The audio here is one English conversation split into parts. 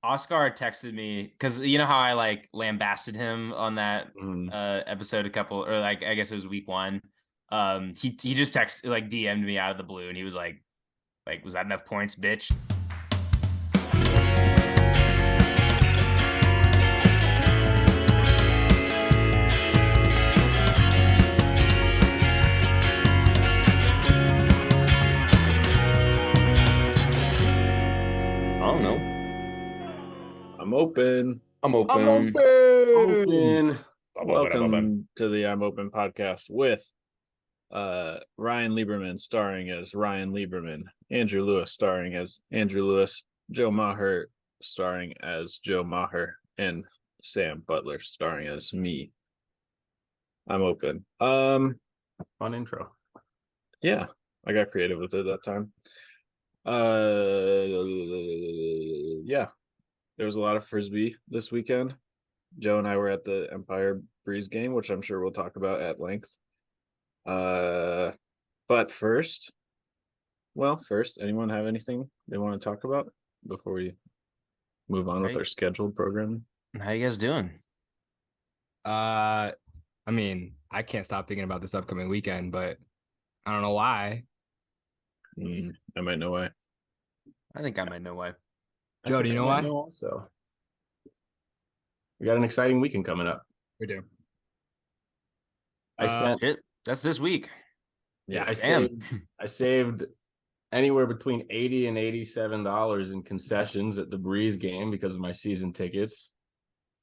Oscar texted me because you know how I like lambasted him on that episode I guess it was week 1. He just texted like DM'd me out of the blue and he was like was that enough points, bitch? I don't know. I'm open. I'm Open. Welcome to the I'm Open podcast with Ryan Lieberman starring as Ryan Lieberman, Andrew Lewis starring as Andrew Lewis, Joe Maher starring as Joe Maher, and Sam Butler starring as me. I'm open. Fun intro. Yeah, I got creative with it that time. Yeah. There was a lot of Frisbee this weekend. Joe and I were at the Empire Breeze game, which I'm sure we'll talk about at length. But first, anyone have anything they want to talk about before we move on with our scheduled programming? How you guys doing? I mean, I can't stop thinking about this upcoming weekend, but I don't know why. I might know why. I think I might know why. Joe, do you know why? Also, we got an exciting weekend coming up. We do. I spent That's this week. Yeah, I saved anywhere between $80 and $87 in concessions at the Breeze game because of my season tickets.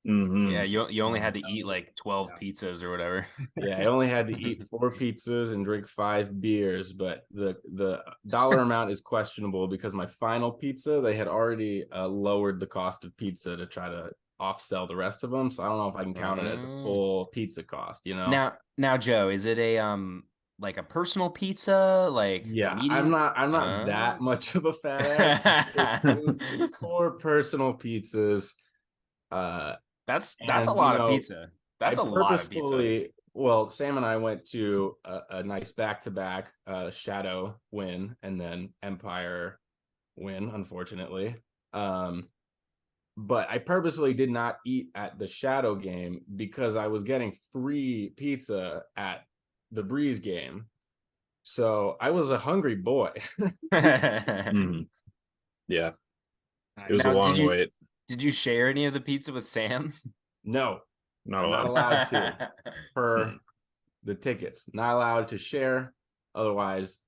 Yeah, you only had to eat like 12 pizzas or whatever. Yeah, I only had to eat 4 pizzas and drink 5 beers, but the dollar amount is questionable because my final pizza, they had already lowered the cost of pizza to try to offsell the rest of them. So I don't know if I can count it as a full pizza cost, you know? Now, Joe, is it a like a personal pizza? Like I'm not that much of a fat ass. It was 4 personal pizzas. That's a lot of pizza. That's a lot of pizza. Well, Sam and I went to a nice back-to-back Shadow win and then Empire win, unfortunately. But I purposefully did not eat at the Shadow game because I was getting free pizza at the Breeze game. So I was a hungry boy. Yeah. It was a long wait. Did you share any of the pizza with Sam? No, not allowed to per the tickets. Not allowed to share. Otherwise,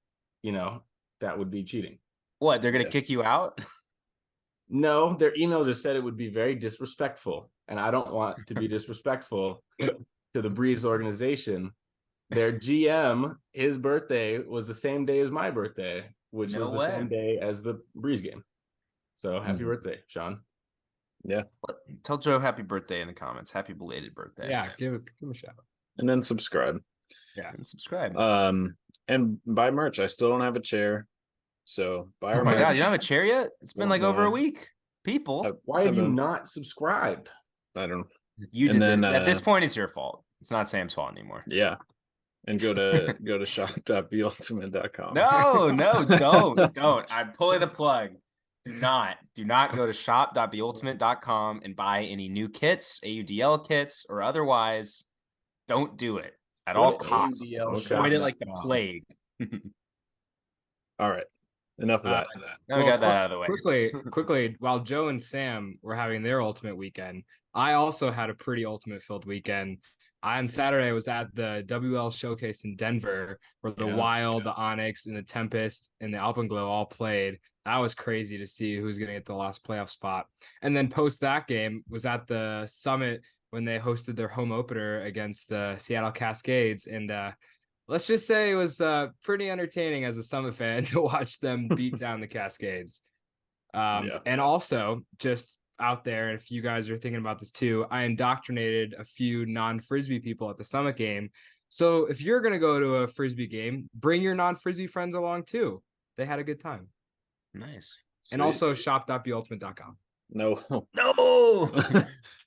that would be cheating. What? They're going to kick you out? No, their email just said it would be very disrespectful. And I don't want to be disrespectful to the Breeze organization. Their GM, his birthday was the same day as my birthday, which was the same day as the Breeze game. So happy birthday, Sean. Yeah. Tell Joe happy birthday in the comments. Happy belated birthday. Yeah, give him a shout. And then subscribe. Yeah, and subscribe. And buy merch. I still don't have a chair. So buy our merch. God, you don't have a chair yet? It's been like over a week. People. Why have you not subscribed? I don't know. You did at this point, it's your fault. It's not Sam's fault anymore. Yeah. And go to shop.theultimate.com. No, don't. I'm pulling the plug. Do not go to shop.theultimate.com and buy any new kits, AUDL kits, or otherwise. Don't do it at all costs. Avoid it like the plague. All right. Enough of that. Now we got that out of the way. Quickly, while Joe and Sam were having their ultimate weekend, I also had a pretty ultimate filled weekend. On Saturday, I was at the WUL showcase in Denver where the Wild, the Onyx, and the Tempest and the Alpenglow all played. That was crazy to see who's going to get the last playoff spot. And then post that game was at the Summit when they hosted their home opener against the Seattle Cascades. And let's just say it was pretty entertaining as a Summit fan to watch them beat down the Cascades. And also just out there, and if you guys are thinking about this too, I indoctrinated a few non-Frisbee people at the Summit game. So if you're going to go to a Frisbee game, bring your non-Frisbee friends along too. They had a good time. Nice. Sweet. And also shop.theultimate.com. No.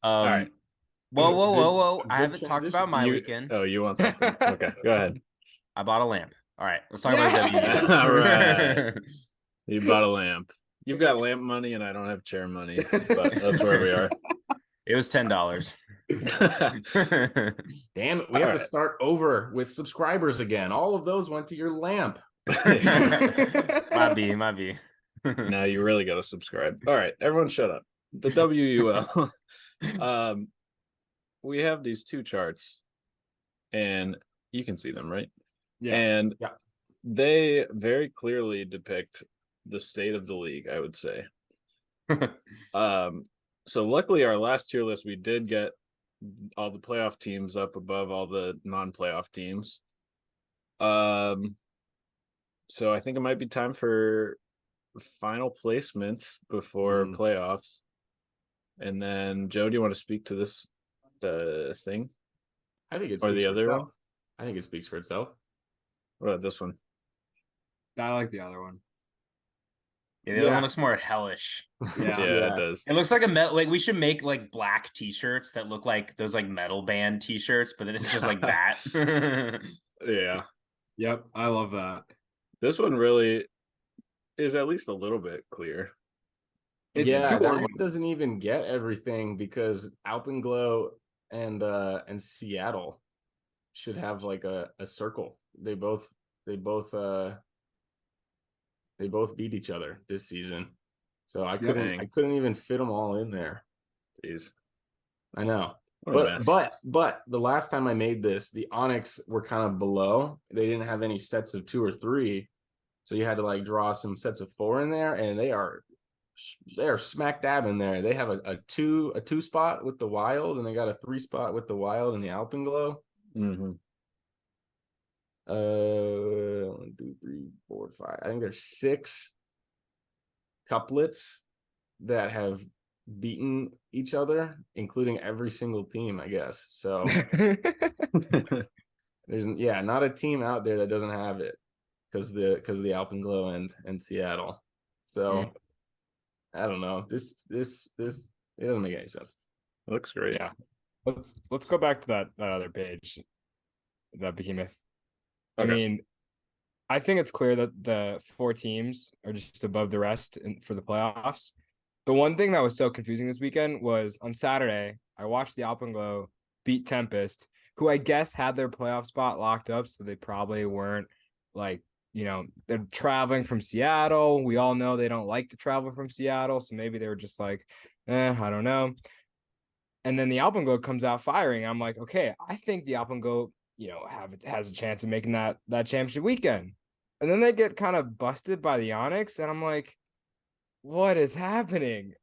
All right. Whoa. I haven't talked about my weekend. Oh, you want something? Okay, go ahead. I bought a lamp. All right, let's talk about WUL. All right. You bought a lamp. You've got lamp money, and I don't have chair money, but that's where we are. It was $10. Damn it, we have to Alright. start over with subscribers again. All of those went to your lamp. Might be. Now you really got to subscribe. All right, everyone, shut up. The WUL. We have these two charts, and you can see them, right? Yeah. And Yeah. they very clearly depict the state of the league, I would say. So luckily our last tier list, we did get all the playoff teams up above all the non-playoff teams. So I think it might be time for final placements before playoffs. And then Joe, do you want to speak to this thing? I think it Or speaks the for other itself. one? I think it speaks for itself. What about this one? I like the other one. Yeah, the other one looks more hellish. Yeah. Yeah, it does. It looks like a metal. Like we should make like black T-shirts that look like those like metal band T-shirts, but then it's just like that. Yeah. Yep. I love that. This one really is at least a little bit clear. It's yeah, too that organ- one doesn't even get everything because Alpenglow and Seattle should have like a circle. They both beat each other this season. So I couldn't even fit them all in there. Jeez. I know. What a mess. But the last time I made this, the Onyx were kind of below. They didn't have any sets of 2 or 3. So you had to like draw some sets of 4 in there, and they are smack dab in there. They have a two spot with the Wild, and they got a 3 spot with the Wild and the Alpenglow. Mm-hmm. 1, 2, 3, 4, 5. I think there's 6 couplets that have beaten each other, including every single team, I guess. So there's not a team out there that doesn't have it because the Alpenglow and Seattle. So I don't know. This it doesn't make any sense. It looks great. Yeah. Let's go back to that other page. That behemoth. Okay. I mean, I think it's clear that the 4 teams are just above the rest for the playoffs. The one thing that was so confusing this weekend was on Saturday, I watched the Alpenglow beat Tempest, who I guess had their playoff spot locked up, so they probably weren't like, they're traveling from Seattle. We all know they don't like to travel from Seattle, so maybe they were just like, I don't know. And then the Alpenglow comes out firing. I'm like, okay, I think the Alpenglow, has a chance of making that championship weekend. And then they get kind of busted by the Onyx, and I'm like, what is happening?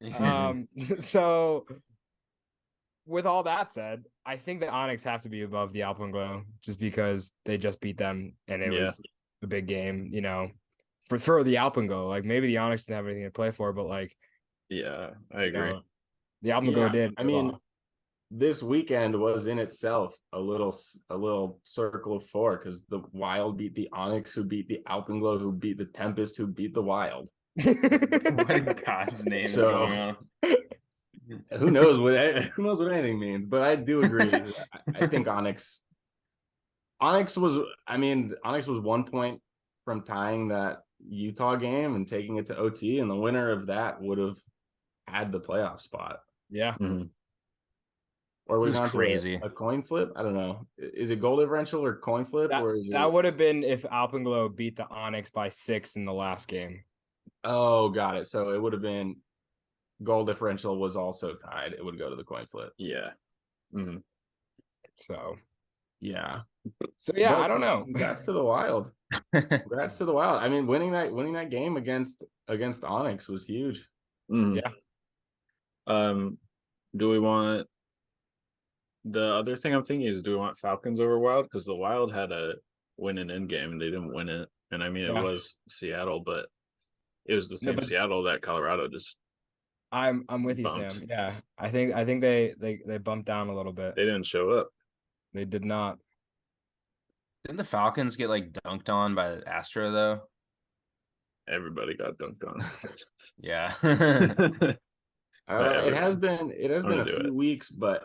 So with all that said, I think the Onyx have to be above the Alpenglow just because they just beat them and it was a big game, for the Alpenglow. Like maybe the Onyx didn't have anything to play for, but like, yeah, I agree. The Alpenglow did. I mean, this weekend was in itself a little circle of 4 because the Wild beat the Onyx, who beat the Alpenglow, who beat the Tempest, who beat the Wild. What in God's name is going on? Who knows what anything means? But I do agree. I think Onyx was 1 point from tying that Utah game and taking it to OT, and the winner of that would have had the playoff spot. Yeah. Mm-hmm. Or was This it is crazy. a coin flip? I don't know. Is it goal differential or coin flip? That would have been if Alpenglow beat the Onyx by 6 in the last game. Oh, got it. So it would have been goal differential was also tied. It would go to the coin flip. Yeah. Mm-hmm. So yeah. But, I don't know. Congrats to the Wild. Congrats to the Wild. I mean, winning that game against Onyx was huge. Mm-hmm. Yeah. Do we want the other thing I'm thinking is, do we want Falcons over Wild? Because the Wild had a win in end game and they didn't win it. And I mean, it was Seattle, but it was the same Seattle that Colorado just. I'm with you, bumped. Sam. Yeah, I think they bumped down a little bit. They didn't show up. They did not. Didn't the Falcons get like dunked on by Astro though? Everybody got dunked on. Yeah. It has been a few weeks, but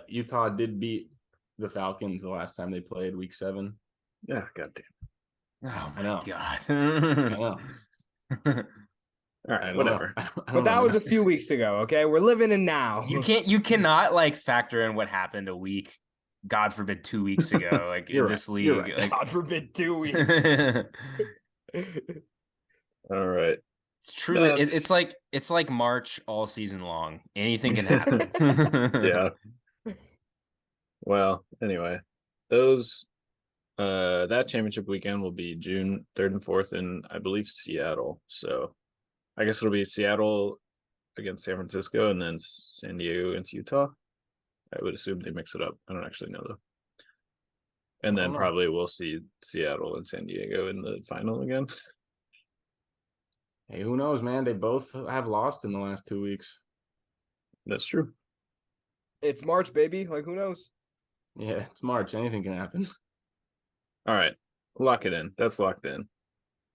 Utah did beat the Falcons the last time they played week 7. Yeah, goddamn. Oh I know. my God. I know. All I right, don't whatever. know. I But don't that know, was a man. few weeks ago. Okay, we're living in now. You cannot like factor in what happened a week, God forbid, 2 weeks ago, like in You're this right. league. You're right. Like, God forbid 2 weeks. All right. it's truly That's- it's like March all season long. Anything can happen. Yeah. Well, anyway, those that championship weekend will be June 3rd and 4th in, I believe, Seattle. So I guess it'll be Seattle against San Francisco and then San Diego against Utah. I would assume they mix it up. I don't actually know though. And I then don't know. probably we'll see Seattle and San Diego in the final again. Hey, who knows, man? They both have lost in the last 2 weeks. That's true. It's March, baby. Like, who knows? Yeah, it's March. Anything can happen. All right. Lock it in. That's locked in.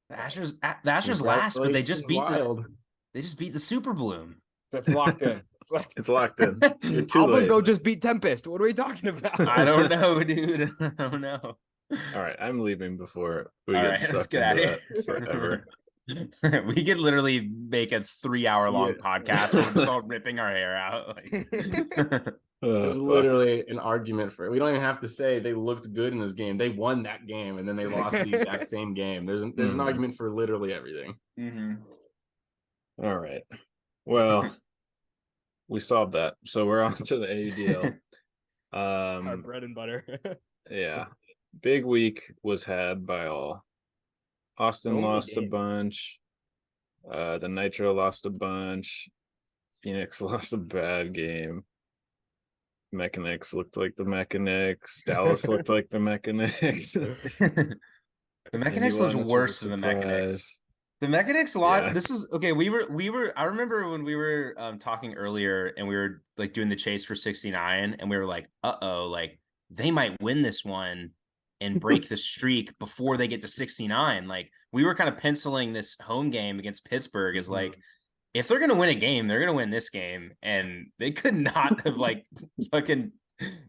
The Astros last, but they just beat Wild. they just beat the Super Bloom. That's locked in. It's locked in. You're too late. Alberto just beat Tempest. What are we talking about? I don't know, dude. I don't know. All right, I'm leaving before we All get right, let's sucked get out into of that forever. We could literally make a 3-hour-long Yeah. podcast where we're just all ripping our hair out. Like... There's Fuck. literally an argument for it. We don't even have to say they looked good in this game. They won that game and then they lost the exact same game. There's an Mhm. argument for literally everything. All right. Well, we solved that. So we're on to the AUDL. Our bread and butter. Yeah. Big week was had by all. Austin So many lost a games. bunch. The Nitro lost a bunch. Phoenix lost a bad game. Mechanics looked like the Mechanics. Dallas looked like the Mechanics. The Mechanics looked worse than the Mechanics. The Mechanics lot. Yeah. This is okay. We were. I remember when we were talking earlier, and we were like doing the chase for 69, and we were like, like they might win this one and break the streak before they get to 69. Like we were kind of penciling this home game against Pittsburgh as like, if they're gonna win a game, they're gonna win this game, and they could not have like fucking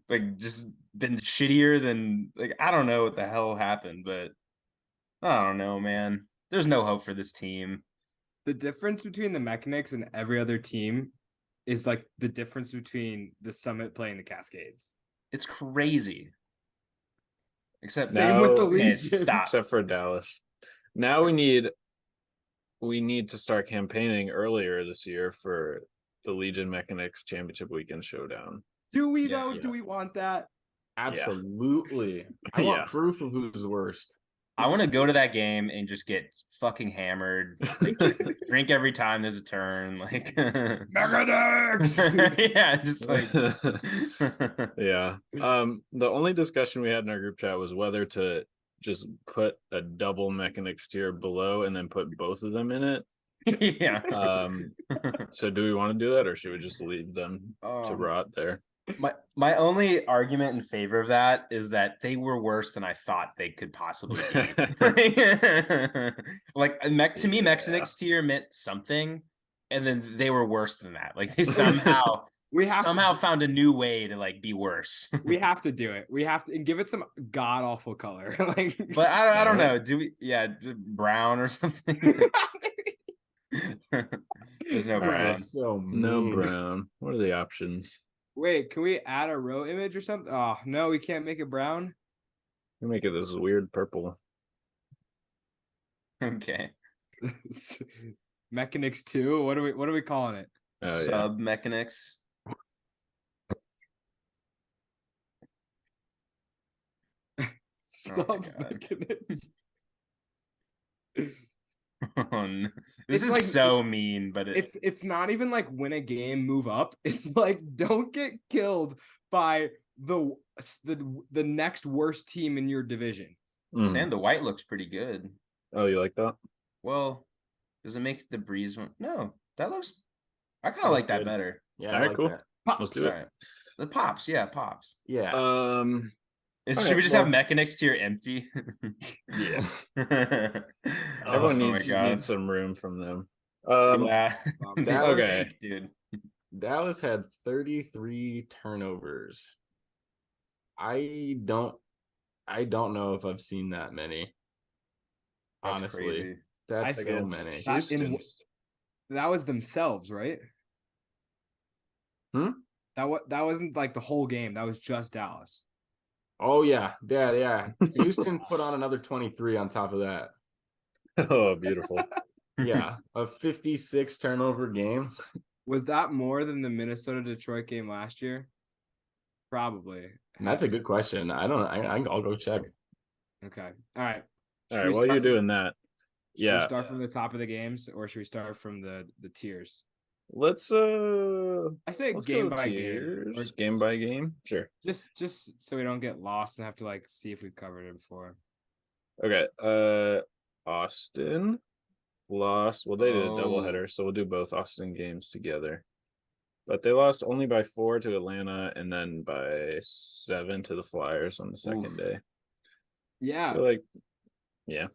like just been shittier than like I don't know what the hell happened, but I don't know, man. There's no hope for this team. The difference between the Mechanics and every other team is like the difference between the Summit playing the Cascades. It's crazy. Except Same with the Now- Okay, Legion. stop. Except for Dallas. Now we need to start campaigning earlier this year for the Legion Mechanics Championship Weekend Showdown. Do we Yeah, though? yeah. Do we want that? Absolutely. I want Yeah. proof of who's worst. I want to go to that game and just get fucking hammered. Like, drink every time there's a turn. Like Mechanics! yeah, just like Yeah. The only discussion we had in our group chat was whether to just put a double Mechanics tier below and then put both of them in it. yeah. So do we want to do that, or should we just leave them to rot there? My only argument in favor of that is that they were worse than I thought they could possibly be. Like to me, Mechanics tier meant something, and then they were worse than that. Like they somehow found a new way to like be worse. We have to do it. We have to and give it some god awful color. Like, But I don't know. Do we? Yeah, brown or something. There's no This brown. is so No mean. brown. What are the options? wait, can we add a row image or something? Oh no, we can't make it brown. We make it this weird purple. Okay. Mechanics 2. What are we calling it? Oh, yeah. Sub Mechanics. Stop God. Mechanics. Oh, no. This It's is like- so mean, but It's not even like win a game, move up. It's like don't get killed by the next worst team in your division. Mm. Sam the White looks pretty good. Oh, you like that? Well, does it make the Breeze one? No, that looks. I kind of like that good. better. Yeah, All I right, like cool. that. Let's do it. Alright. The pops, yeah, pops. Yeah. Should Okay, we just well- have Mechanics tier empty? Yeah. Oh Everyone my needs God. some room from them. Yeah, Dallas- Okay. dude. Dallas had 33 turnovers. I don't know if I've seen that many. That's Honestly, crazy. that's so Against many. That in- Houston. That was themselves, right? Hmm? That wasn't like the whole game. That was just Dallas. Oh yeah. Houston put on another 23 on top of that. Oh, beautiful. Yeah, a 56 turnover game. Was that more than the Minnesota Detroit game last year? Probably. That's a good question. I don't. I'll go check. Okay. All right. All Should right, we while you're start from, doing that, should we yeah, start from the top of the games, or should we start from the tiers? let's I say let's game go by game, or tiers, game by game. Sure. just so we don't get lost and have to like see if we've covered it before. Okay. Austin lost. Well, they did a Oh. doubleheader, so we'll do both Austin games together. But they lost only by 4 to Atlanta and then by 7 to the Flyers on the second Oof. day. Yeah. So like, yeah.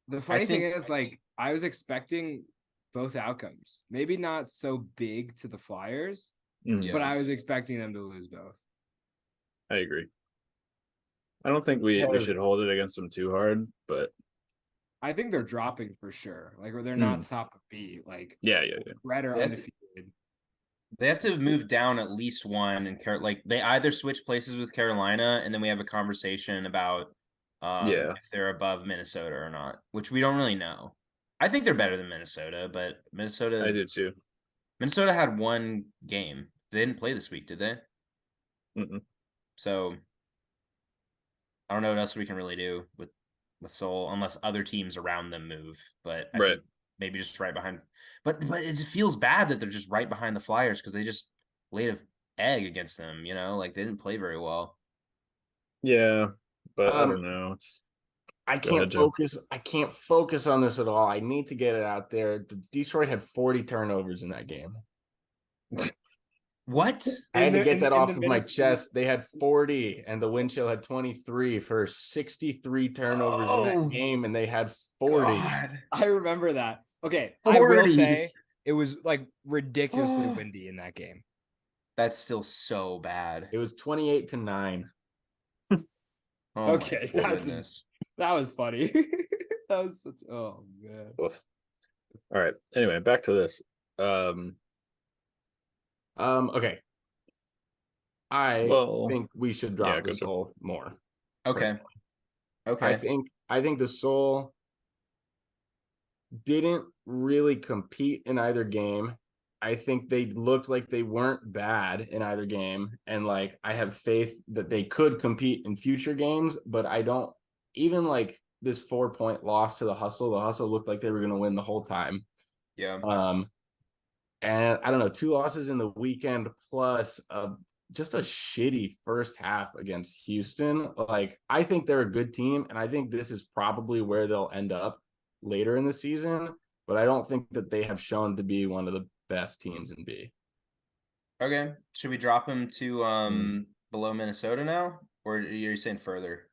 The funny thing think- is, like, I was expecting both outcomes. Maybe not so big to the Flyers, Mhm. but I was expecting them to lose both. I agree. I don't think we should hold it against them too hard, but I think they're dropping for sure. Like, or they're not top of B. Like, yeah. Red are They have to- undefeated. They have to move down at least one, and like they either switch places with Carolina, and then we have a conversation about Yeah. if they're above Minnesota or not, which we don't really know. I think they're better than Minnesota, but Minnesota I did too. Minnesota had one game. They didn't play this week, did they? Mm-mm. So I don't know what else we can really do with Seoul unless other teams around them move. But I Right. think maybe just right behind. But it just feels bad that they're just right behind the Flyers because they just laid an egg against them. You know, like they didn't play very well. Yeah, but I don't know. I Go can't ahead, Joe. focus. I can't focus on this at all. I need to get it out there. Detroit had 40 turnovers in that game. What? I had to get that off the of my Minnesota- chest. They had 40, and the wind chill had 23 for 63 turnovers in Oh, that game, and they had 40. God. I remember that. Okay, I will 40. say it was like ridiculously Oh. windy in that game. That's still so bad. It was 28-9. Oh Okay, my that's- goodness. That was funny. That was such. Oh man. Oof. All right. Anyway, back to this. Okay. I Well, think we should drop yeah, the go to- Soul more. Okay. personally. Okay. I think the Soul didn't really compete in either game. I think they looked like they weren't bad in either game. And like I have faith that they could compete in future games, but I don't even like this 4-point loss to the Hustle. The Hustle looked like they were gonna win the whole time. Yeah. And I don't know, 2 losses in the weekend plus just a shitty first half against Houston. Like, I think they're a good team, and I think this is probably where they'll end up later in the season. But I don't think that they have shown to be one of the best teams in B. Okay. Should we drop them to below Minnesota now? Or are you saying further?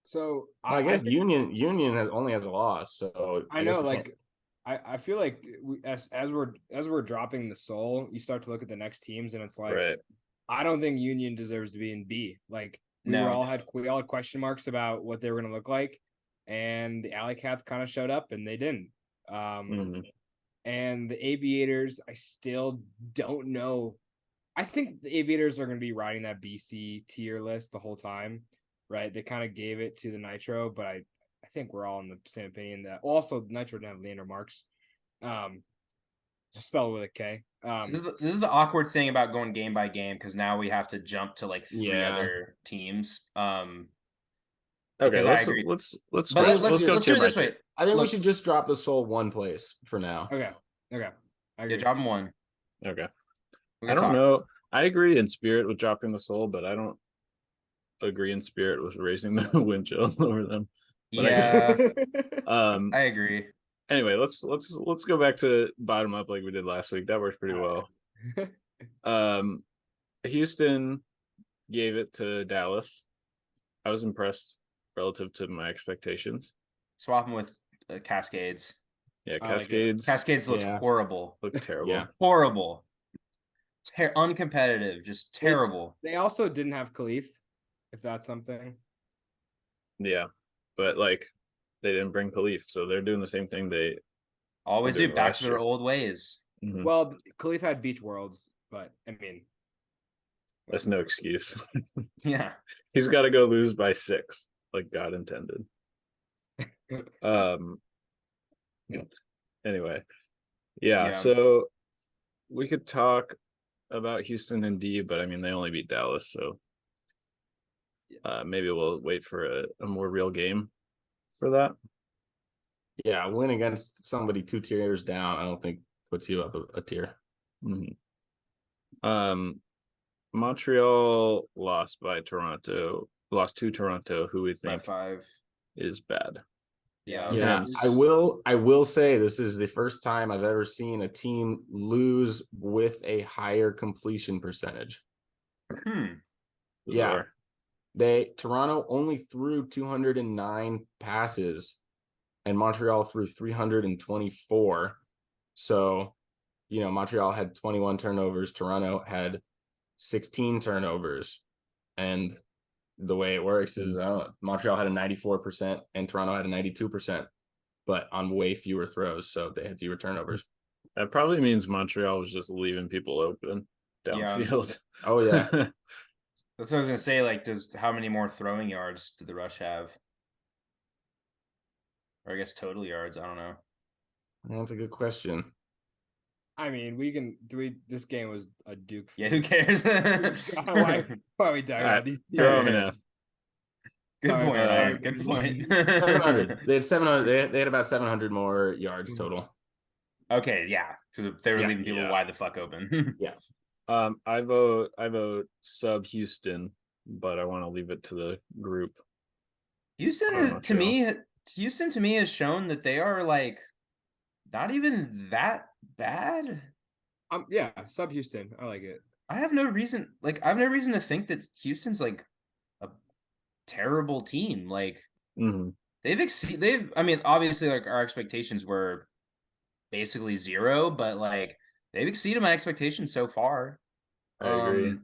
So I guess think- Union only has a loss, so I guess know, we can't- like, I feel like as we're dropping the Soul, you start to look at the next teams, and it's like, right. I don't think Union deserves to be in B. Like, we No. all had question marks about what they were going to look like, and the Alley Cats kind of showed up, and they didn't. Mhm. And the Aviators, I still don't know. I think the Aviators are going to be riding that BC tier list the whole time, right? They kind of gave it to the Nitro, but I think we're all in the same opinion that also Nitro didn't have Leander Marks. Spell it with a K. So this is the awkward thing about going game by game because now we have to jump to like 3 Yeah. other teams. Okay, Because I let's agree. let's But go, let's go do tier it by this tier. way. I think we Look- should just drop the Soul one place for now. Okay. I Yeah, agree. drop them one. Okay. We I can don't talk. know. I agree in spirit with dropping the Soul, but I don't agree in spirit with raising the wind chill over them. But Yeah, I I agree. anyway, let's go back to bottom up like we did last week. That worked pretty well. Houston gave it to Dallas. I was impressed relative to my expectations. Swap them with Cascades. Yeah, I like it. Cascades Cascades looked Yeah. horrible. looked terrible. Yeah. Horrible. Uncompetitive. Just terrible. They also didn't have Khalif, if that's something. Yeah, but like they didn't bring Khalif, so they're doing the same thing they Always They're do. doing Back last to their year. old ways. Mhm. Well, Khalif had Beach Worlds, but I mean, That's no excuse. Yeah. He's got to go lose by 6, like God intended. Anyway, yeah. Yeah. So we could talk about Houston and D, but I mean they only beat Dallas, so maybe we'll wait for a more real game for that. Yeah, win against somebody 2 tiers down, I don't think puts you up a tier. Montreal lost to Toronto, who we By think 5. is bad. Yeah. Yeah, I will say this is the first time I've ever seen a team lose with a higher completion percentage. Yeah. Toronto only threw 209 passes and Montreal threw 324. So, Montreal had 21 turnovers, Toronto had 16 turnovers. And the way it works is Montreal had a 94% and Toronto had a 92%, but on way fewer throws, so they had fewer turnovers. That probably means Montreal was just leaving people open downfield. Yeah. Oh yeah. That's what I was gonna say. Like, how many more throwing yards do the Rush have? Or I guess total yards. I don't know. That's a good question. I mean, this game was a Duke. Yeah, who cares? why are we talking about these? Throw him an F. Good point, Ryan. Good point. 700. They had 700. They had about 700 more yards total. Okay, yeah, because they were leaving people Yeah. wide the fuck open. Yeah. I vote sub Houston, but I want to leave it to the group. Houston to me has shown that they are like not even that bad. Yeah, sub Houston. I like it. I have no reason to think that Houston's like a terrible team. Like I mean, obviously like our expectations were basically 0, but like they've exceeded my expectations so far. I agree.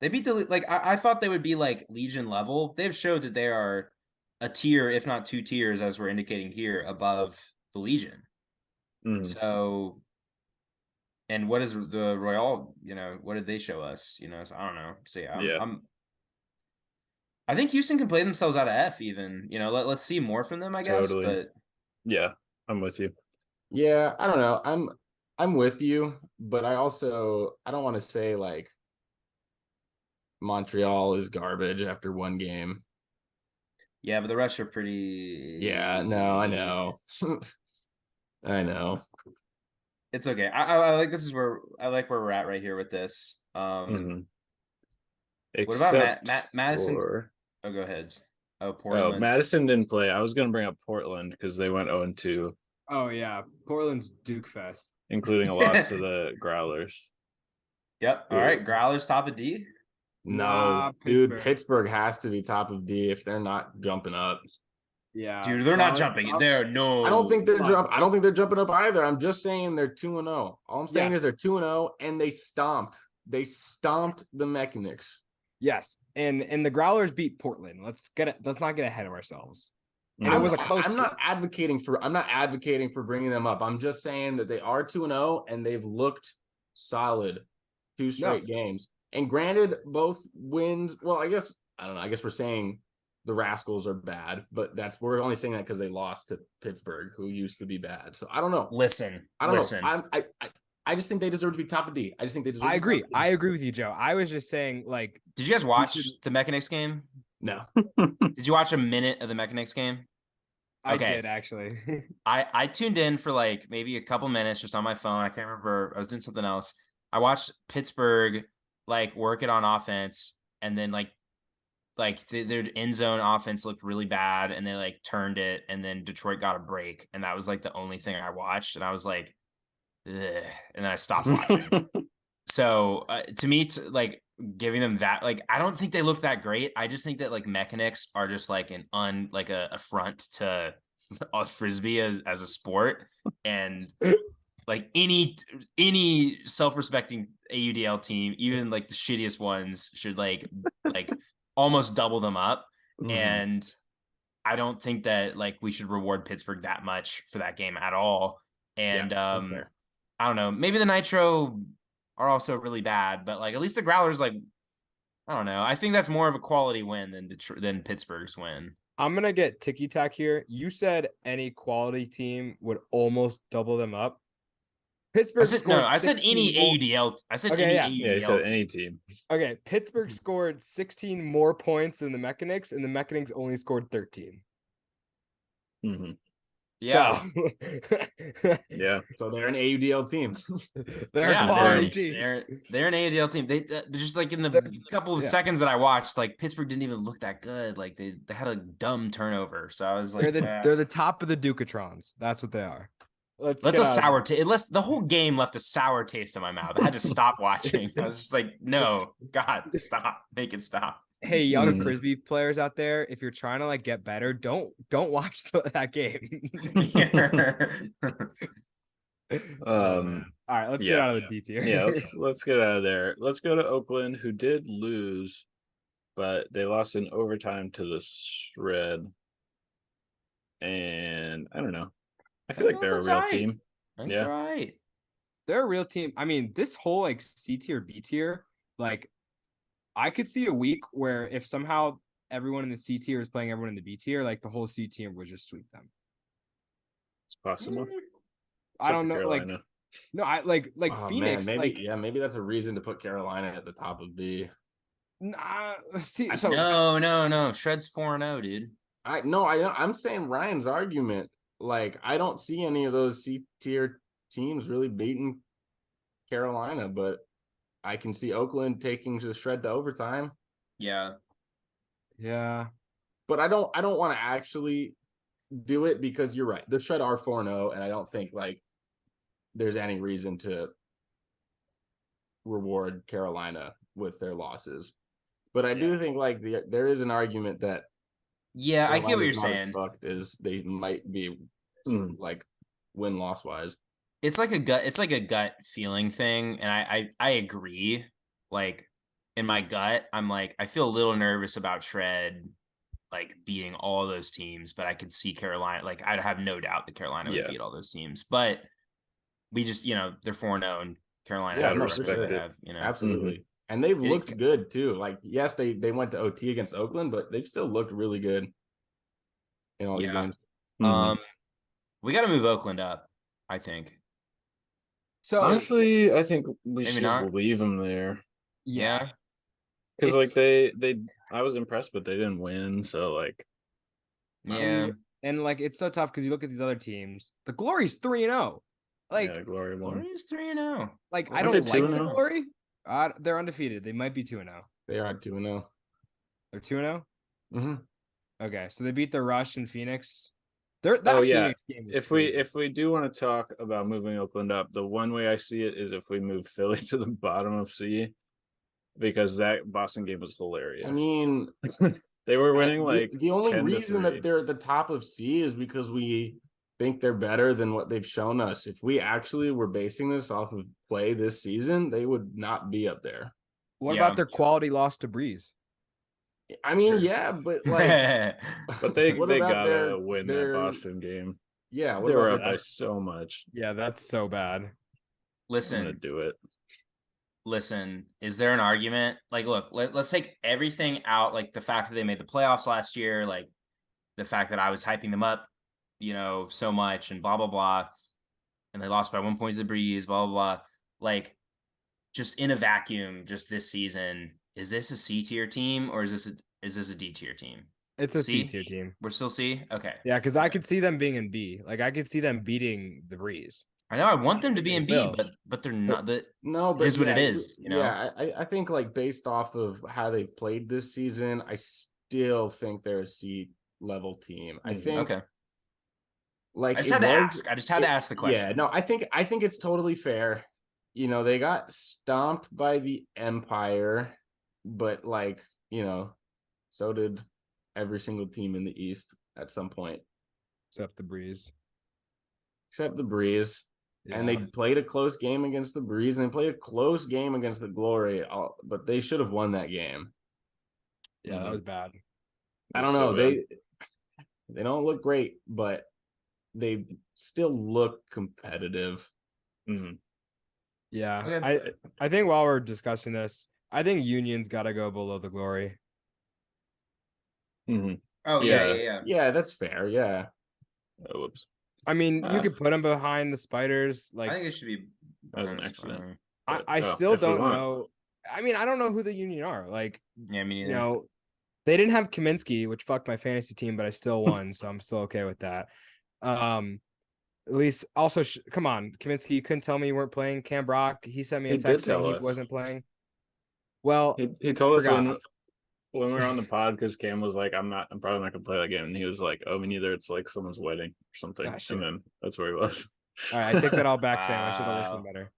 They beat I thought they would be like Legion level. They've showed that they are a tier, if not 2 tiers, as we're indicating here, above the Legion. So, and what is the Royale? What did they show us? So I don't know. So yeah, I think Houston can play themselves out of F. Even let's see more from them. I guess, Totally. but yeah, I'm with you. Yeah, I don't know. I'm with you, but I don't want to say like Montreal is garbage after one game. Yeah, but the Rush are pretty. Yeah, no, I know. I know. It's okay. I like where we're at right here with this. What about Madison? Oh, go ahead. Oh, Portland. Oh, Madison didn't play. I was going to bring up Portland because they went 0-2. Oh yeah, Portland's Duke Fest, including a loss to the Growlers. Yep. All right, Growlers top of D. No, dude, Pittsburgh has to be top of D if they're not jumping up. Yeah, dude, they're not jumping. They're no. I don't think they're jumping up either. I'm just saying they're 2-0. All I'm saying is they're 2-0 and they stomped the Mechanics. Yes, and the Growlers beat Portland. Let's not get ahead of ourselves. And it was a close. I'm not advocating for bringing them up. I'm just saying that they are 2-0 and they've looked solid 2 straight games. And granted, both wins. Well, I guess I don't know. I guess we're saying the Rascals are bad, but we're only saying that because they lost to Pittsburgh, who used to be bad. So I don't know. I don't know. I just think they deserve to be top of D. I just think they deserve. I agree. I agree with you, Joe. I was just saying, like, did you guys watch the Mechanics game? No. Did you watch a minute of the Mechanics game? I did actually. I tuned in for like maybe a couple minutes just on my phone. I can't remember. I was doing something else. I watched Pittsburgh like work it on offense, and then like their end zone offense looked really bad, and they like turned it, and then Detroit got a break, and that was like the only thing I watched, and I was like, ugh, and then I stopped watching. So to me, like giving them that, like I don't think they look that great. I just think that like Mechanics are just like an affront to Frisbee as a sport, and like any self-respecting AUDL team, even like the shittiest ones, should like almost double them up. And I don't think that like we should reward Pittsburgh that much for that game at all. And that's fair. I don't know. Maybe the Nitro are also really bad, but like at least the Growlers, like, I don't know. I think that's more of a quality win than Pittsburgh's win. I'm gonna get ticky tack here. You said any quality team would almost double them up. Pittsburgh scored I said 16 any more. AUDL. I said Okay, any yeah. AUDL. Yeah, he said team. any team. Okay, Pittsburgh scored 16 more points than the Mechanics, and the Mechanics only scored 13. Mm-hmm. Yeah. So, Yeah. So they're an AUDL team. they're Yeah, a quality team. they're an AUDL team. They're just like in the They're- couple of yeah. seconds that I watched, like Pittsburgh didn't even look that good. Like they had a dumb turnover. So I was like, They're the top of the Ducatrons. That's what they are. left a sour taste. The whole game left a sour taste in my mouth. I had to stop watching. I was just like, no, God, stop, make it stop. Hey, young Mhm. frisbee players out there, if you're trying to like get better, don't watch that game. All right, let's get out of the D tier. Yeah, let's get out of there. Let's go to Oakland, who did lose, but they lost in overtime to the Shred. And I don't know. I feel like they're a real team. Yeah. All right. They're a real team. I mean, this whole like C tier, B tier, like I could see a week where if somehow everyone in the C tier is playing everyone in the B tier, like the whole C tier would just sweep them. It's possible. I don't know, Carolina. like no, I like Oh, Phoenix. man, maybe like, maybe that's a reason to put Carolina at the top of B. nah, see, so No. Shred's 4-0, dude. I'm saying Ryan's argument. Like, I don't see any of those C tier teams really beating Carolina, but I can see Oakland taking the Shred to overtime. Yeah. yeah, But I don't want to actually do it because you're right. The Shred are 4-0, and I don't think like there's any reason to reward Carolina with their losses. But I do think like there is an argument that Yeah, I get what you're Carolina's not as saying. fucked as they might be, like win-loss wise. It's like a gut feeling thing, and I agree. Like in my gut, I'm like, I feel a little nervous about Shred like beating all those teams, but I could see Carolina, like I'd have no doubt that Carolina would beat all those teams. But we just, they're 4-0 and Carolina has respect it. Absolutely. And they've looked good too. Like, yes, they went to OT against Oakland, but they've still looked really good in all these games. We got to move Oakland up, I think. so Honestly, I think we Maybe should not. just leave them there. Yeah. Because like they I was impressed, but they didn't win. So like, Yeah. and like it's so tough because you look at these other teams. The Glory's 3-0. Like, yeah, Glory won. Glory is 3-0. like I Aren't don't they like the 2-0? Glory. They're undefeated. They might be 2-0. They are 2-0. They're 2-0. Mm-hmm. Okay, so they beat the Rush and Phoenix. That yeah. Phoenix game was If crazy. we do want to talk about moving Oakland up, the one way I see it is if we move Philly to the bottom of C, because that Boston game was hilarious. I mean, they were winning like the only 10-3. reason that they're at the top of C is because we think they're better than what they've shown us. If we actually were basing this off of play this season, they would not be up there. What about their quality loss to Breeze? I mean, yeah, but like, but they what they about gotta win that Boston game. Yeah, They were up by so much. Yeah, that's so bad. I'm Listen, gonna do it. Listen, is there an argument? Like, look, let's take everything out, like the fact that they made the playoffs last year, like the fact that I was hyping them up, so much and blah, blah, blah. And they lost by 1 point to the Breeze, blah, blah, blah. Like, just in a vacuum, just this season, is this a C tier team or is this a D tier team? It's a C tier team. We're still C? Okay. Yeah, because I could see them being in B. Like I could see them beating the Breeze. I know I want them to be in B, but they're not. But it is what it is, Yeah, I think like based off of how they've played this season, I still think they're a C level team. I think like I just had to ask. I just had to ask the question. Yeah, no, I think it's totally fair. They got stomped by the Empire, but like, so did every single team in the East at some point. Except the Breeze. Yeah. And they played a close game against the Breeze, and they played a close game against the Glory, but they should have won that game. Yeah, that was bad. I don't know. They don't look great, but they still look competitive. Yeah. Okay. I think while we're discussing this, I think Union's got to go below the Glory. Oh yeah. Yeah, that's fair. Yeah. Oh, whoops. I mean, you could put them behind the Spiders. I Like, think it should be. That was an behind the accident. Spire. But, I still if we don't want. know. I mean, I don't know who the Union are. Like, Yeah, me neither. you know, they didn't have Kaminsky, which fucked my fantasy team, but I still won, so I'm still okay with that. At least also, come on, Kaminsky, you couldn't tell me you weren't playing. Cam Brock, he sent me a He did text saying tell he us. wasn't playing. Well, He told us forgot. when we were on the pod, because Cam was like, I'm probably not gonna play that game, and he was like, oh, me neither. It's like someone's wedding or something, and then that's where he was. All right, I take that all back, Sam. I should have listened better.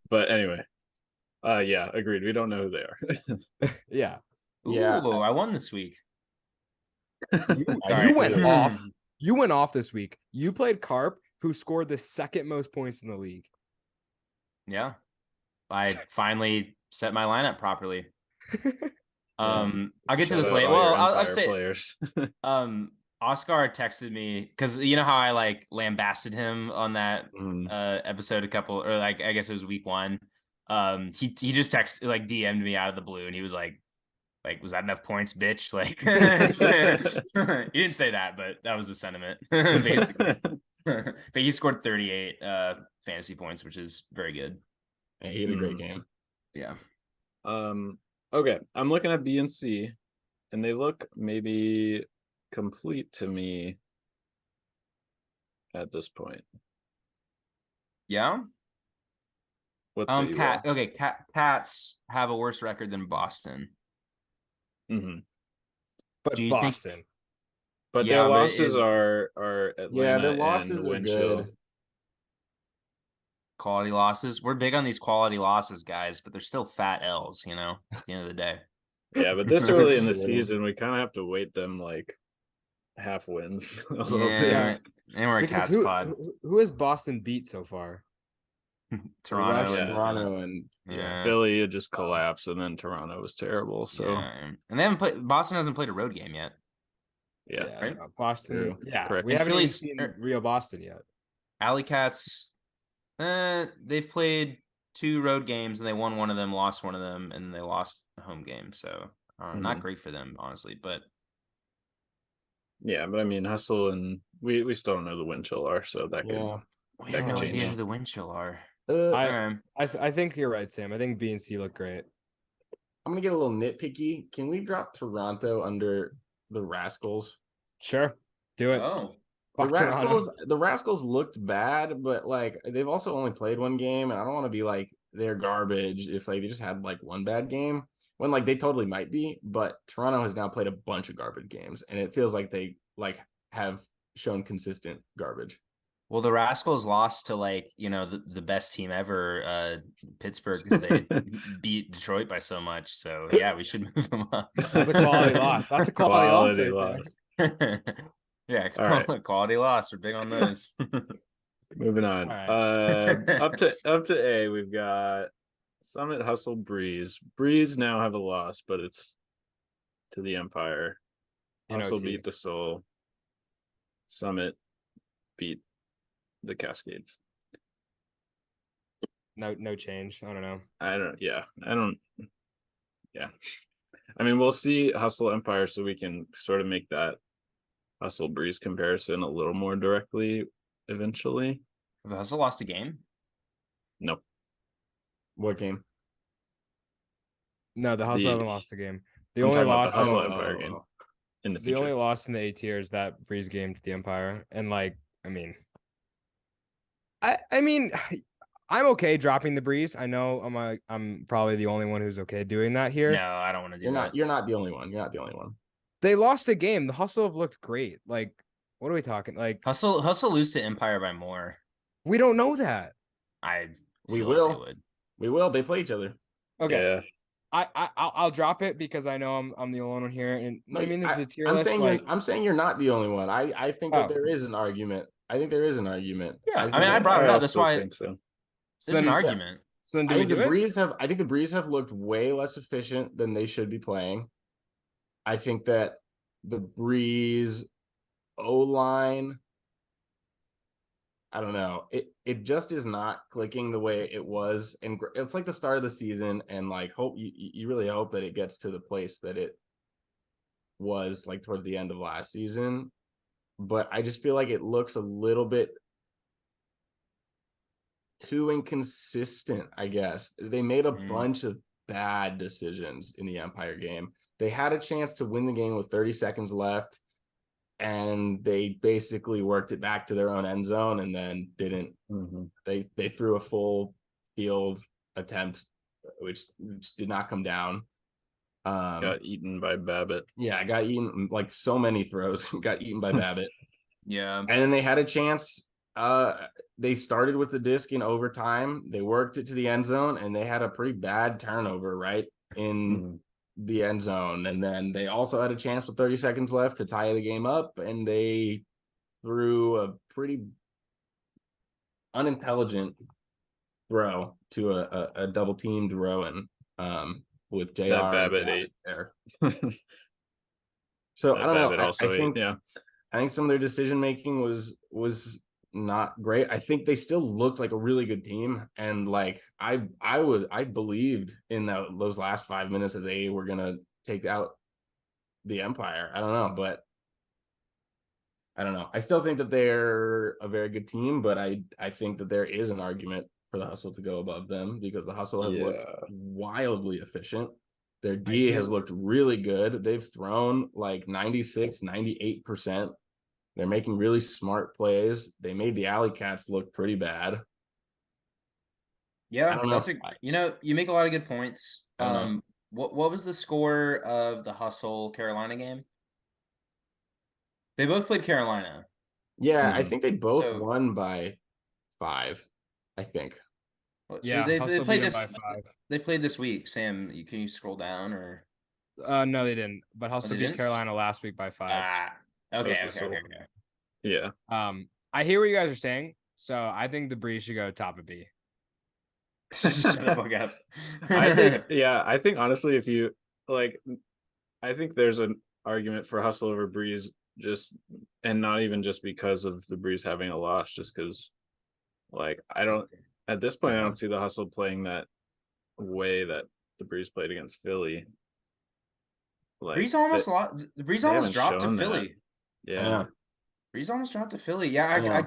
But anyway, yeah, agreed. We don't know who they are. Yeah. Ooh, I won this week. You went off. You went off this week. You played Carp, who scored the second most points in the league. Yeah, I finally set my lineup properly. I'll get to the slate. Well, I'll say players. Oscar texted me because you know how I like lambasted him on that episode a couple, or like I guess it was week 1. He just texted, like, DM'd me out of the blue, and he was like, was that enough points, bitch? Like, he didn't say that, but that was the sentiment, basically. But he scored 38 fantasy points, which is very good. Yeah, he had a great game. Yeah. Okay, I'm looking at B and C, and they look maybe complete to me at this point. Yeah. What say you all? Okay, Cats have a worse record than Boston. But Do you Boston. think? But their losses are Atlanta their losses and are Winchell. good. Quality losses. We're big on these quality losses, guys, but they're still fat L's, you know, at the end of the day. Yeah, but this early in the season, we kind of have to weight them like half wins. Yeah, and we're a Cats pod. Who has Boston beat so far? Toronto and Philly just collapsed, and then Toronto was terrible. So and they haven't played. Boston hasn't played a road game yet. Yeah, right? Boston. True. Yeah, correct. we haven't even seen real Boston yet. Alley Cats, they've played 2 road games, and they won one of them, lost one of them, and they lost a home game. So not great for them, honestly. But yeah, but I mean, Hustle and we still don't know who the Winchell are, so that could. We have no idea who the Winchell are. I think you're right, Sam. I think B and C look great. I'm gonna get a little nitpicky. Can we drop Toronto under the Rascals? Sure, do it. Oh, the Rascals looked bad, but like they've also only played 1 game, and I don't want to be like they're garbage if like they just had like 1 bad game when like they totally might be. But Toronto has now played a bunch of garbage games, and it feels like they like have shown consistent garbage. Well, the Rascals lost to, like, you know, the best team ever, Pittsburgh, because they beat Detroit by so much. So yeah, we should move them up. That's a quality loss. That's a quality loss. Yeah, quality loss. We're big on those. Moving on. Right. Up to A, we've got Summit, Hustle, Breeze. Breeze now have a loss, but it's to the Empire. Hustle beat the Soul. Summit beat the Cascades. No change. I don't know. Yeah. I mean, we'll see Hustle Empire, so we can sort of make that Hustle Breeze comparison a little more directly eventually. Have Hustle lost a game? Nope. What game? No, the Hustle haven't lost a game. The only loss the Hustle Empire game in the future. The only loss in the A tier is that Breeze game to the Empire. And like, I mean, I'm okay dropping the Breeze. I know I'm probably the only one who's okay doing that here. No, I don't want to do that. You're not the only one. You're not the only one. They lost a game. The Hustle have looked great. Like, what are we talking? Like Hustle lose to Empire by more. We don't know that. We will. They play each other. Okay. Yeah. I'll drop it because I know I'm the only one here. And I mean, this is a tier list. I'm saying you're not the only one. I think that there is an argument. I think there is an argument. Yeah, I brought it up. That's why I think so. There's an argument. So I think the Breeze have looked way less efficient than they should be playing. I think that the Breeze O-line I don't know. It just is not clicking the way it was, and it's like the start of the season, and like you really hope that it gets to the place that it was like toward the end of last season. But I just feel like it looks a little bit too inconsistent, I guess. They made a bunch of bad decisions in the Empire game. They had a chance to win the game with 30 seconds left, and they basically worked it back to their own end zone and then didn't. They threw a full field attempt, which did not come down. Got eaten by Babbitt. Yeah, I got eaten, like so many throws got eaten by Babbitt. Yeah. And then they had a chance. They started with the disc in overtime. They worked it to the end zone, and they had a pretty bad turnover right in the end zone. And then they also had a chance with 30 seconds left to tie the game up, and they threw a pretty unintelligent throw to a double teamed Rowan with JR That Babbitt ate there. So I don't know. I think yeah. I think some of their decision making was not great. I think they still looked like a really good team, and like I believed in those last 5 minutes that they were gonna take out the Empire. I don't know, but I don't know. I still think that they're a very good team, but I think that there is an argument for the Hustle to go above them because the Hustle have looked wildly efficient. Their D has looked really good. They've thrown like 96, 98%. They're making really smart plays. They made the Alley Cats look pretty bad. Yeah, that's you make a lot of good points. What was the score of the Hustle Carolina game? They both played Carolina. Yeah, I think they both won by 5. I think. Yeah, they played this by 5. They played this week. Sam, can you scroll down or? No, they didn't. But Hustle beat Carolina last week by 5. Okay. Yeah. I hear what you guys are saying. So I think the Breeze should go top of B. Shut the fuck up. I think honestly, if you like, I think there's an argument for Hustle over Breeze, and not even just because of the Breeze having a loss, just because like at this point I don't see the Hustle playing that way that the Breeze played against Philly. Like Breeze almost lost. The Breeze almost dropped to Philly. Yeah. Breeze almost dropped to Philly. Yeah,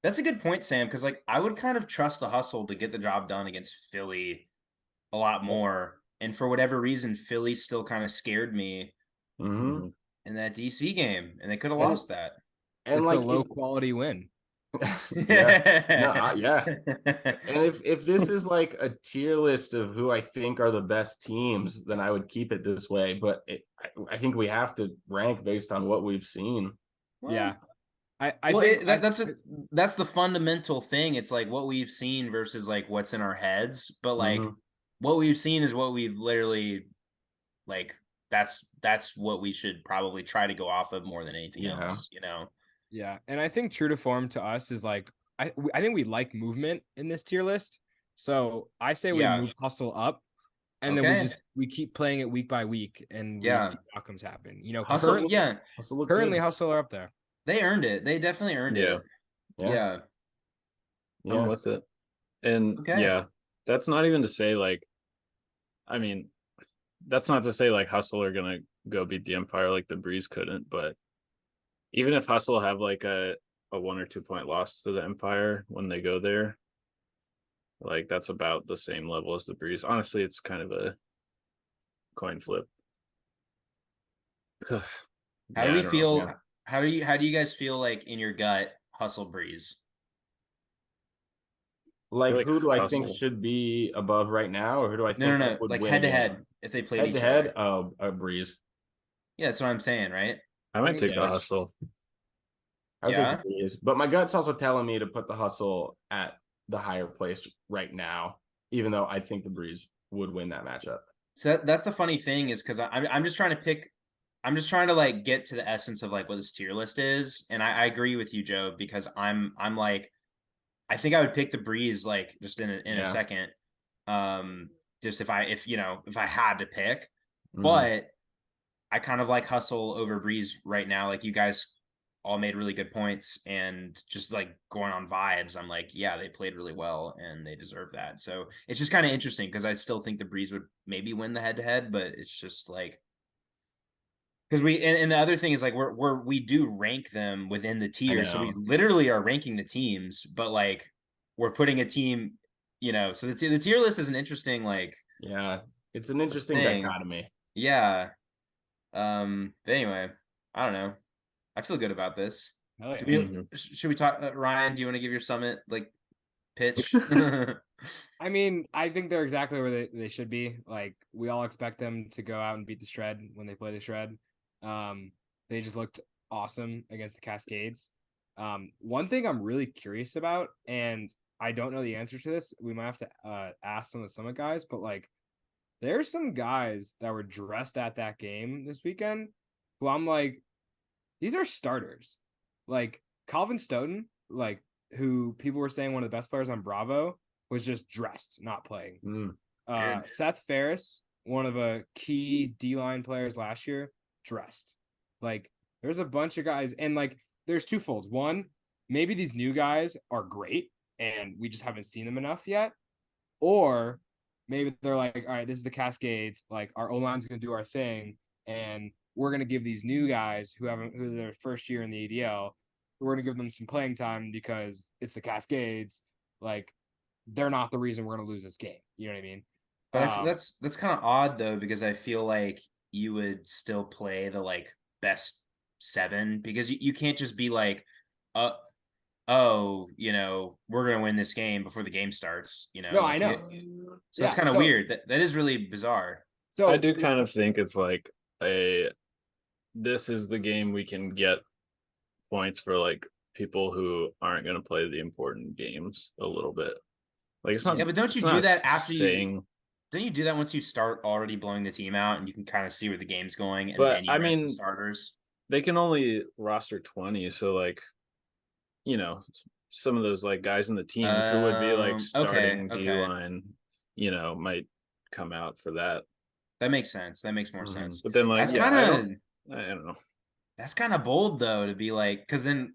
that's a good point, Sam, because like I would kind of trust the Hustle to get the job done against Philly a lot more. And for whatever reason, Philly still kind of scared me in that DC game, and they could have lost that. And it's like a low quality win. Yeah. And if this is like a tier list of who I think are the best teams, then I would keep it this way. But I think we have to rank based on what we've seen. Well, yeah. That's the fundamental thing. It's like what we've seen versus like what's in our heads. But like what we've seen is what we've literally like. That's what we should probably try to go off of more than anything else. Yeah, and I think true to form to us is like I think we like movement in this tier list. So I say we move Hustle up, and then we keep playing it week by week, and we see outcomes happen. Hustle, currently Hustle are up there. They earned it. They definitely earned it. Yeah. I'm with it. And that's not even to say like, I mean, that's not to say like Hustle are gonna go beat the Empire like the Breeze couldn't, but even if Hustle have like a 1 or 2 point loss to the Empire when they go there, like that's about the same level as the Breeze. Honestly, it's kind of a coin flip. How do we feel? How do you guys feel like in your gut, Hustle Breeze? Like who do I think should be above right now, or who do I think no would like win head to head if they played each other? Oh, a Breeze. Yeah, that's what I'm saying, right? I might take the Hustle. I would take the Breeze, but my gut's also telling me to put the Hustle at the higher place right now, even though I think the Breeze would win that matchup. So that's the funny thing is because I'm just trying to pick. I'm just trying to like get to the essence of like what this tier list is, and I agree with you, Joe, because I'm like, I think I would pick the Breeze like just in a second, just if I had to pick, but I kind of like Hustle over Breeze right now, like you guys all made really good points, and just like going on vibes, I'm like, yeah, they played really well and they deserve that. So it's just kind of interesting because I still think the Breeze would maybe win the head to head, but it's just like because and the other thing is like we do rank them within the tier, so we literally are ranking the teams, but like we're putting a team, so the tier list is an interesting it's an interesting dichotomy. Yeah. But anyway, I don't know. I feel good about this. Oh, yeah. Should we talk, Ryan? Do you want to give your Summit pitch? I mean, I think they're exactly where they should be. Like, we all expect them to go out and beat the Shred when they play the Shred. They just looked awesome against the Cascades. One thing I'm really curious about, and I don't know the answer to this, we might have to ask some of the Summit guys, but like, there's some guys that were dressed at that game this weekend who I'm like, these are starters. Like Calvin Stoughton, like who people were saying one of the best players on Bravo, was just dressed, not playing. Seth Ferris, one of a key D-line players last year, dressed. Like there's a bunch of guys, and like there's two folds. One, maybe these new guys are great and we just haven't seen them enough yet. Or maybe they're like, all right, this is the Cascades, like our O-line's gonna do our thing, and we're gonna give these new guys who are their first year in the ADL, we're gonna give them some playing time because it's the Cascades. Like they're not the reason we're gonna lose this game. You know what I mean? But that's kind of odd though, because I feel like you would still play the like best 7, because you can't just be like, we're gonna win this game before the game starts. No, I know. So that's kind of weird. That is really bizarre. So I do kind of think it's like this is the game we can get points for like people who aren't going to play the important games a little bit. Like it's not. Yeah, but don't you do that after don't you do that once you start already blowing the team out and you can kind of see where the game's going, and then you rest the starters? They can only roster 20, so like, some of those like guys in the teams who would be like starting D-line, might come out for that. That makes sense. That makes more sense. But then like, that's I don't know. That's kind of bold though, to be like, because then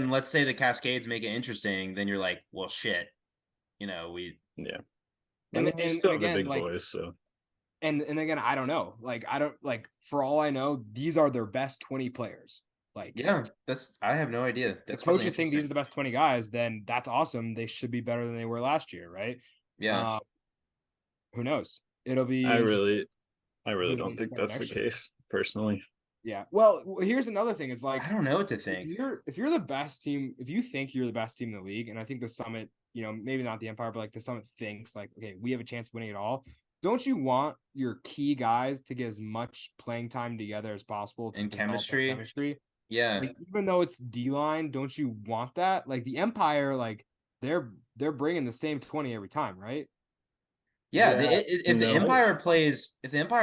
let's say the Cascades make it interesting, then you're like, well, shit, we. And then still again, the big boys, so. And again, I don't know. Like, I don't like. For all I know, these are their best 20 players. Like, yeah, I have no idea. That's coaches really think these are the best 20 guys. Then that's awesome. They should be better than they were last year, right? Yeah. Who knows? It'll be. I really don't think that's the case, personally. Yeah. Well, here's another thing. It's like, I don't know what to think. If you're the best team, if you think you're the best team in the league, and I think the Summit, maybe not the Empire, but like the Summit thinks like, okay, we have a chance of winning it all. Don't you want your key guys to get as much playing time together as possible in chemistry? Yeah. Like, even though it's D-line, don't you want that? Like the Empire, like they're bringing the same 20 every time, right? Yeah. If the Empire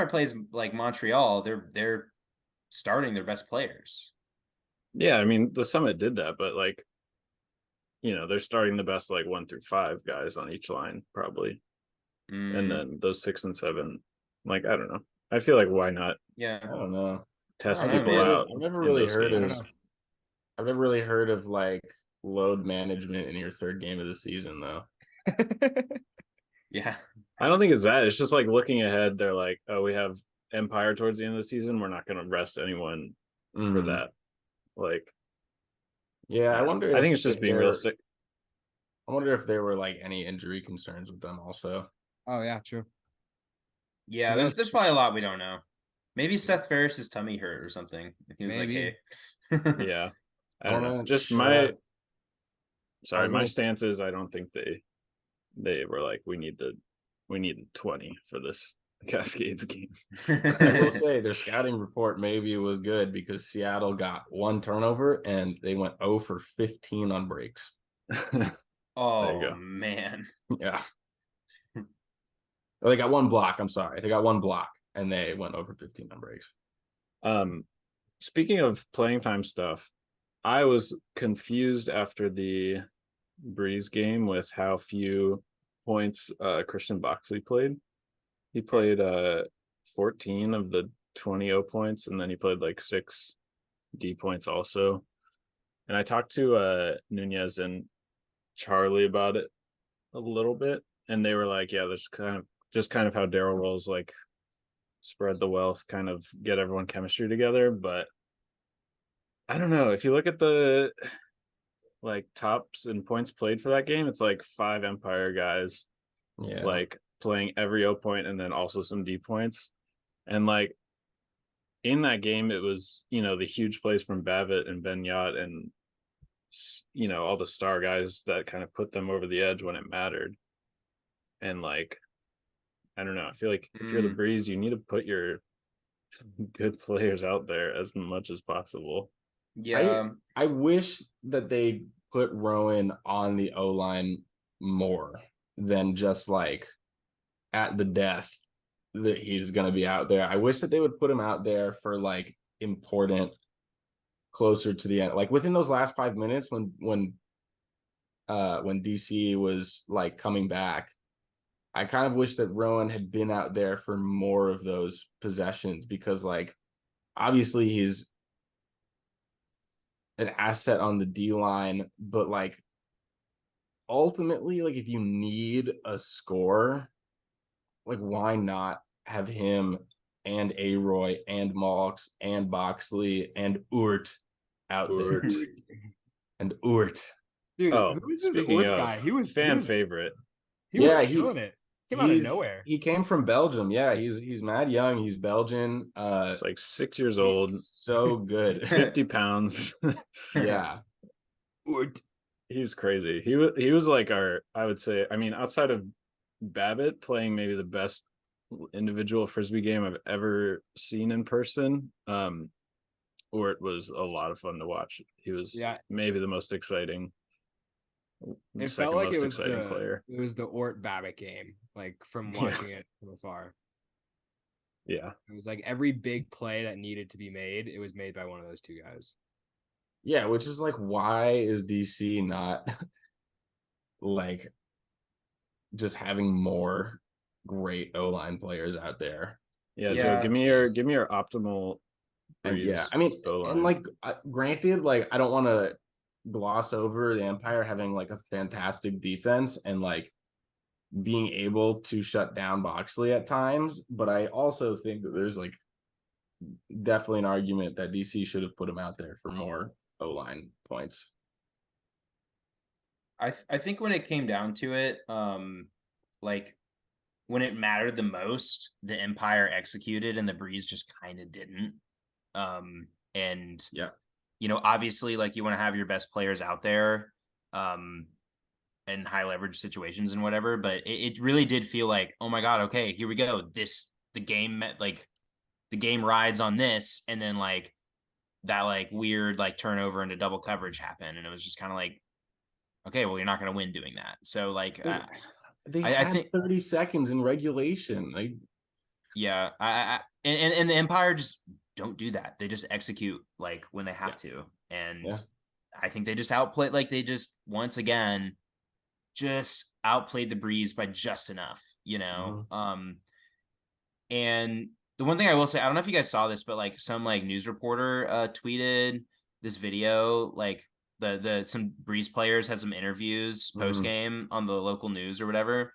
plays like Montreal, they're starting their best players. Yeah, I mean the Summit did that, but like, they're starting the best like 1 through 5 guys on each line probably, and then those 6 and 7, like I don't know. I feel like why not? Yeah, I don't know. Test people out. I've never really heard of like load management in your third game of the season though. Yeah, I don't think it's that. It's just like looking ahead. They're like, oh, we have Empire towards the end of the season. We're not going to rest anyone for that. Like, yeah, I wonder. I think it's just being realistic. I wonder if there were like any injury concerns with them also. Oh yeah, true. Yeah, there's probably a lot we don't know. Maybe Seth Ferris's tummy hurt or something. He was like, hey. Yeah. I don't know. Just my stance is I don't think they were like, we need 20 for this Cascades game. I will say their scouting report maybe was good because Seattle got 1 turnover and they went 0 for 15 on breaks. Oh man. Yeah. They got 1 block. I'm sorry. They got 1 block and they went over 15 on breaks. Speaking of playing time stuff, I was confused after the Breeze game with how few points Christian Boxley played. He played 14 of the 20 O points, and then he played like 6 D points also. And I talked to Nunez and Charlie about it a little bit, and they were like, yeah, there's kind of how Daryl rolls, like spread the wealth, kind of get everyone chemistry together. But I don't know. If you look at the like tops and points played for that game, it's like 5 Empire guys Yeah. like playing every O point and then also some D points. And like in that game, it was, the huge plays from Babbitt and Ben Yacht and, all the star guys that kind of put them over the edge when it mattered. And like, I don't know. I feel like if you're the Breeze, you need to put your good players out there as much as possible. Yeah. I wish that they put Rowan on the O line more than just like at the death that he's going to be out there. I wish that they would put him out there for like important, closer to the end, like within those last 5 minutes when DC was like coming back. I kind of wish that Rowan had been out there for more of those possessions, because like obviously he's an asset on the D line, but like ultimately, like if you need a score, like why not have him and Aroy and Malks and Boxley and Urt out there? And Urt. Dude, Oh, who is this speaking Ort of guy? He was favorite. He was killing it. Came out of nowhere. He came from Belgium. Yeah, he's mad young. He's Belgian. It's like 6 years old. So good. 50 pounds. Yeah. He's crazy. He was like I would say, I mean, outside of Babbitt playing maybe the best individual Frisbee game I've ever seen in person. Or it was a lot of fun to watch. He was maybe the most exciting. It felt like it was the Ort Babbitt game, like from watching it from afar. Yeah. It was like every big play that needed to be made, it was made by one of those two guys. Yeah, which is like, why is DC not like just having more great O-line players out there? Yeah, Joe, give me your optimal Breeze. And yeah, I mean, O-line. And like granted, like I don't want to gloss over the Empire having like a fantastic defense and like being able to shut down Boxley at times, but I also think that there's like definitely an argument that DC should have put him out there for more O-line points. I think when it came down to it, like when it mattered the most, the Empire executed and the Breeze just kind of didn't. And yeah, obviously, like you want to have your best players out there, in high leverage situations and whatever, but it really did feel like, oh my God, okay, here we go. The game rides on this, and then like that like weird like turnover into double coverage happened, and it was just kind of like, okay, well, you're not going to win doing that. So like I think 30 seconds in regulation. Like, yeah, and the Empire just don't do that. They just execute like when they have to, and I think they just outplayed. Like they just once again just outplayed the Breeze by just enough, And the one thing I will say, I don't know if you guys saw this, but like some like news reporter tweeted this video, like some Breeze players had some interviews post game on the local news or whatever.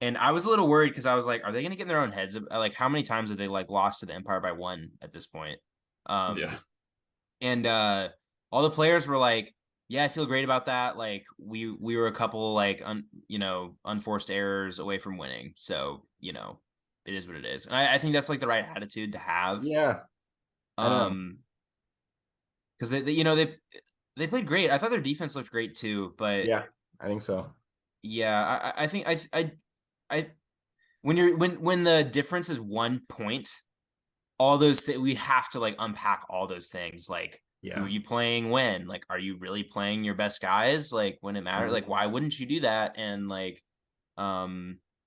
And I was a little worried because I was like, are they going to get in their own heads? Like, how many times have they like lost to the Empire by 1 at this point? And all the players were like, yeah, I feel great about that. Like we were a couple like unforced errors away from winning. So, it is what it is. And I think that's like the right attitude to have. Yeah. Because they played great. I thought their defense looked great too, but yeah, I think so. Yeah, I think when the difference is 1 point, all those we have to like unpack all those things. Like, who are you playing when? Like, are you really playing your best guys? Like when it matters, like why wouldn't you do that? And like,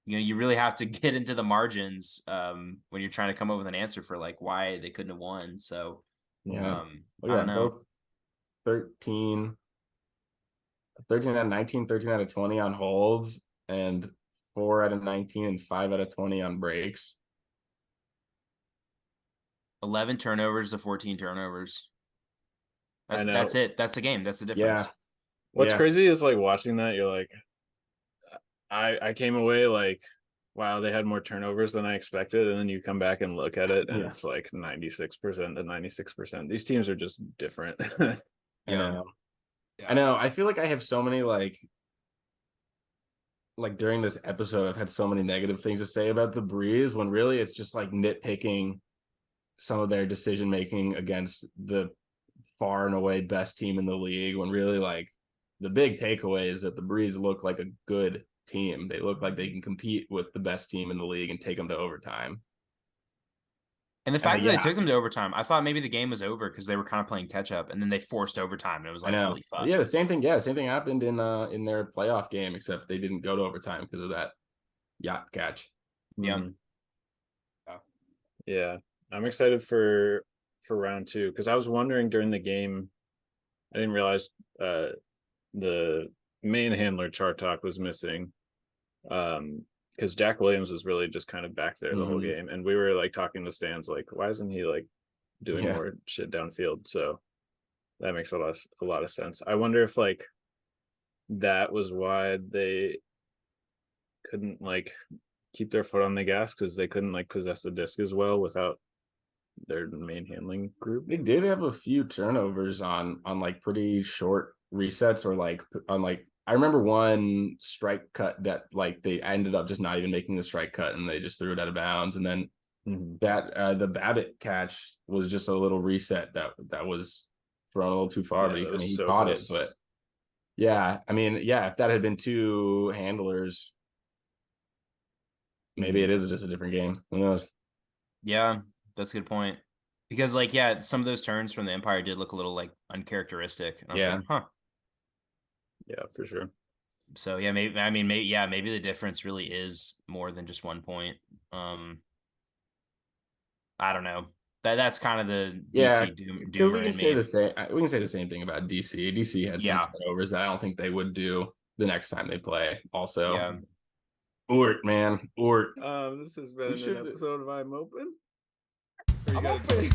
you really have to get into the margins when you're trying to come up with an answer for like why they couldn't have won. So I don't know. Both 13 out of 19, 13 out of 20 on holds, and 4 out of 19 and 5 out of 20 on breaks. 11 turnovers to 14 turnovers. That's it. That's the game. That's the difference. Yeah. What's Yeah. crazy is like watching that, you're like, I came away like, wow, they had more turnovers than I expected. And then you come back and look at it and Yeah. it's like 96% to 96%. These teams are just different. I know. Yeah. I know. I feel like I have so many like during this episode, I've had so many negative things to say about the Breeze when really it's just like nitpicking some of their decision making against the far and away best team in the league. When really like the big takeaway is that the Breeze look like a good team. They look like they can compete with the best team in the league and take them to overtime. And the fact that they took them to overtime, I thought maybe the game was over because they were kind of playing catch up, and then they forced overtime, and it was like, holy fuck. Yeah, the same thing. Yeah, same thing happened in their playoff game, except they didn't go to overtime because of that yacht catch. Yeah. Yeah. I'm excited for round 2 because I was wondering during the game, I didn't realize the main handler Chartok was missing. Because Jack Williams was really just kind of back there the whole game, and we were like talking to stands like, why isn't he like doing more shit downfield? So that makes a lot of sense. I wonder if like that was why they couldn't like keep their foot on the gas because they couldn't like possess the disc as well without their main handling group. They did have a few turnovers on like pretty short resets or like on like I remember one strike cut that like they ended up just not even making the strike cut and they just threw it out of bounds. And then that the Babbitt catch was just a little reset that was thrown a little too far, but he so caught close. it. But yeah, I mean, yeah, if that had been 2 handlers, maybe it is just a different game. Who knows? Yeah, that's a good point. Because like, yeah, some of those turns from the Empire did look a little like uncharacteristic. And I was like, huh. Yeah, for sure. So yeah, maybe the difference really is more than just 1 point. I don't know. That's kind of the DC doomer. We can say the same. We can say the same thing about DC. DC had some turnovers that I don't think they would do the next time they play. Also, Ort, man, Ort. This has been an episode of I'm Open. I'm open.